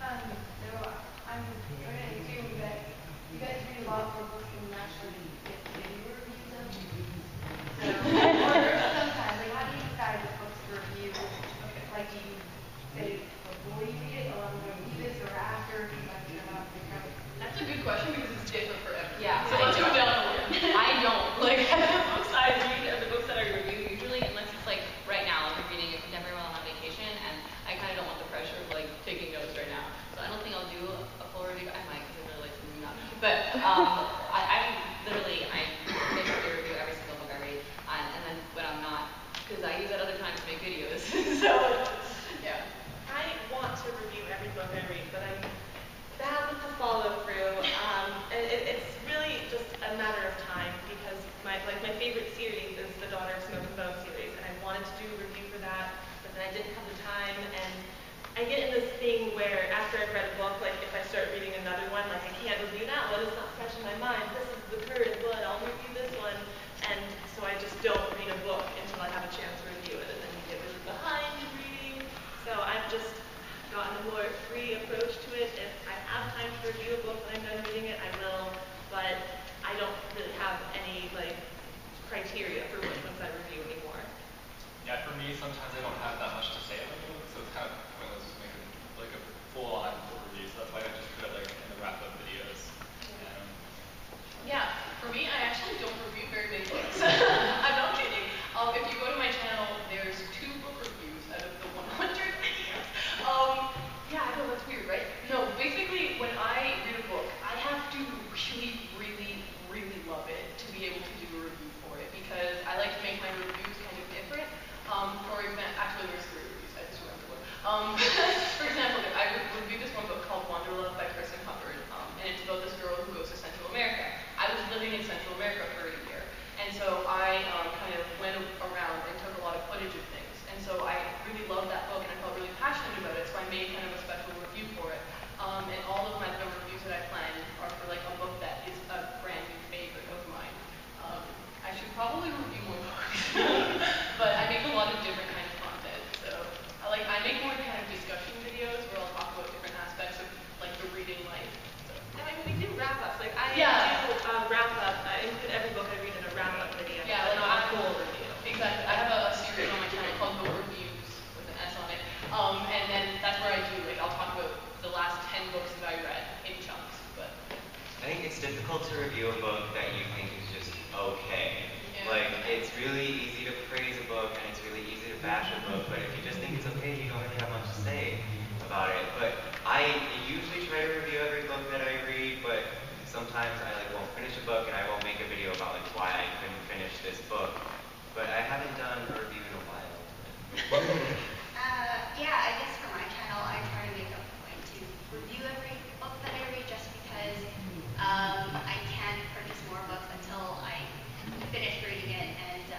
So I'm going to assume that you guys read a lot more books than you actually get video reviews of. So, sometimes, like, how do you decide what books to review? Like, do you say before you read it, or I'm going to read this, or after? That's a good question because it's different for everyone. Yeah, So let's go down the list. I don't. Like the books I read and the books that I review Usually, unless it's like right now, like we're reading it never while I'm on vacation, and I kind of don't want the pressure of like taking notes right now. So I don't think I'll do a full review. I might because I really like to read up. But I literally make a review every single book I read, and then when I'm not, because I use that other time to make videos. So yeah. I want to review every book I read, but I'm bad with the follow through. And it's really just a matter of time because my favorite series is the Daughter of Smoke and Bone series, and I wanted to do a review for that, but then I didn't have the time, and I get in this thing where after I've read a book, like if I start reading another one, like I can't review that one, it's not fresh in my mind. This is the current blood, I'll review this one, and so I just don't read a book until I have a chance to review it, and then you get really behind in reading. So I've just gotten a more free approach to it. If I have time to review a book when I'm done reading it, I will, but I don't really have any like criteria for which ones I review anymore. Yeah, for me, sometimes I don't have that much to say about the book, so it's kind of pointless making like a full-on book review. So that's why I just put it like in the wrap-up videos. Yeah, for me, I actually don't review very big books. I'm not kidding. If you go to my channel, there's 2 book reviews out of the 100 videos. Yeah, I know that's weird, right? No, basically, when I read a For example, I reviewed this one book called Wanderlove by Kristen Hubbard, and it's about this girl who goes to Central America. I was living in Central America for a year, and so I kind of went around and took a lot of footage of things. And so I really loved that book, and I felt really passionate about it, so I made kind of a special review for it. And all of the reviews that I planned are for like a book that is a brand new favorite of mine. I should probably review more books, but I make a lot of different kinds of content. So I make more kind of discussion videos where I'll talk about different aspects of like the reading life. So. And I mean, we do wrap-ups. Like I do wrap-up. I include every book I read in a wrap-up video. Yeah, like not a full review. Exactly. I have a series on my channel called Book Reviews with an S on it. And then that's where I do, like, I'll talk about the last 10 books that I read in chunks. But I think it's difficult to review a book that you think is just okay. Yeah. Like, it's really easy to praise a book and it's really easy to bash a book, but if you just think it's okay, you don't really have much to say about it. But I usually try to review every book that I read, but sometimes I won't finish a book and I won't make a video about why I couldn't finish this book. But I haven't done a review in a while. Yeah, I guess for my channel, I try to make a point to review every book that I read just because I can't purchase more books until I finish reading it and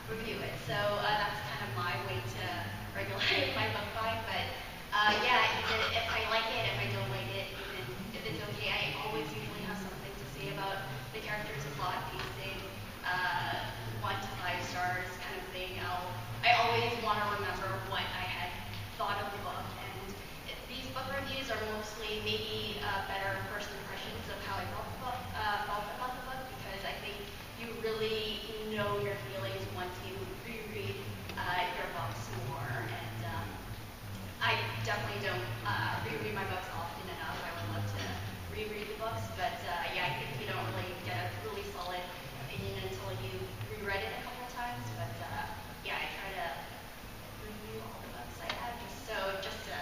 review it. So that's kind of my way to regulate my book buying. But yeah, even if I like it, if I don't like it, even if it's okay, I always usually have something to say about the characters, the plot, pacing, 1 to 5 stars kind of thing. I always want to remember what I had thought of the book, and these book reviews are mostly maybe better first impressions of how I felt about the book, because I think you really know your feelings once you reread your books more. And I definitely don't reread my books often enough. I would love to reread the books, but yeah, I think you don't really get a really solid opinion until you reread it a couple of times. But yeah, I try to review all the books I have just to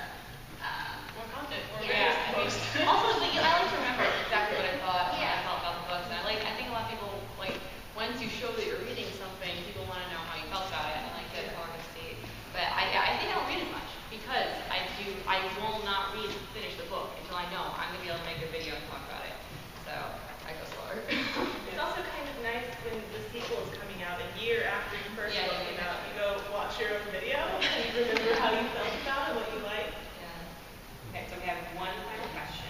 more content, more yeah. videos to post. Also, I like to remember exactly what I thought when Yeah. I felt about the books. And I think a lot of people, once you show that you're reading something, people want to know how you felt about it and to talk and see. But I think I don't read as much because I will not finish the book until I know I'm going to be able to make a video and talk about it. So I go slower. It's also kind of nice when the sequel is coming out a year after the first book came out. You go watch your own video and you remember how you felt about it, what you liked. Yeah. Okay, so we have one final question.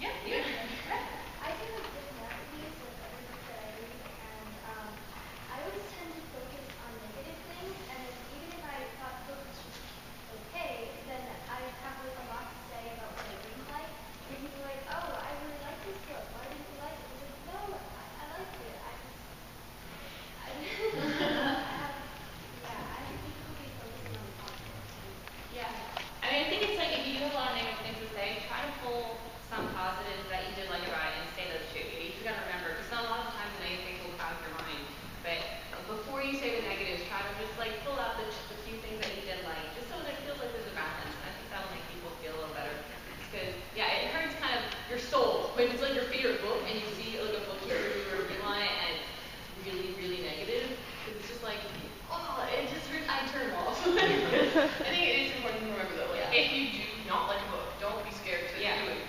Yeah. I do a good reviews with every book that I read, and I always tend to focus on negative things, and even if I thought the book was just okay, then I have a lot to say about what I didn't like. And people are like, oh, I really like this book. Why didn't you like it? I was like, no, I liked it. I equally focusing on the positive too. Yeah. I think it's if you do have a lot of negative things to say, try to pull some positives that you did like about it and say those too. You just got to remember, because a lot of times the negative things will cloud your mind. But before you say the negatives, try to just pull out the few things that you did like, just so that it feels like there's a balance. And I think that'll make people feel a little better. Because yeah, it hurts kind of your soul when it's your favorite book and you see a book you review on it and it's really, really negative. Because it's just I turn off. I think it is important to remember though, if you do not like a book, don't be scared to do it.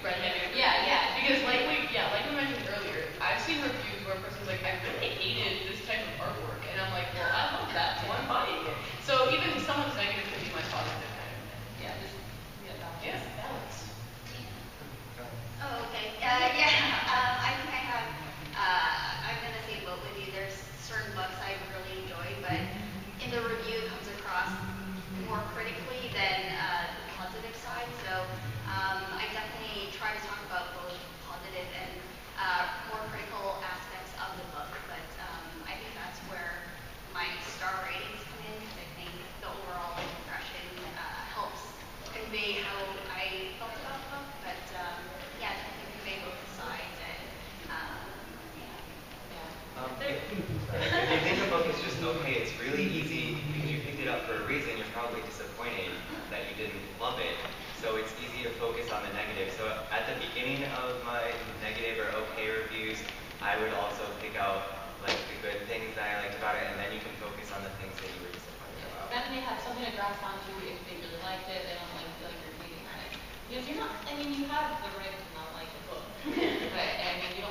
Yeah. Because like we mentioned earlier, I've seen reviews where a person's like, I really hated this type of artwork, and I'm like, well, I love that, so I'm buying it. So even someone's negative could be my positive kind of thing. Yeah, just balance. Yes, balance. Oh, okay. I think I have, I'm going to say both with you. There's certain books I really enjoy, but in the review it comes across more critically than the positive side. So I definitely try to talk about both positive and more critical aspects of the book. But I think that's where my star ratings come in, because I think the overall impression helps convey how I felt about the book. But yeah, I think convey both sides and If you think a book is just okay, it's really easy because you picked it up for a reason. You're probably disappointed that you didn't love it. So it's easy to focus on the negative. So at the beginning of my negative or okay reviews, I would also pick out the good things that I liked about it, and then you can focus on the things that you were disappointed about. that's fine too if they really liked it, they don't like feel like you're hating on it. Because you're not, I mean, you have the right to not like a book. But, I mean,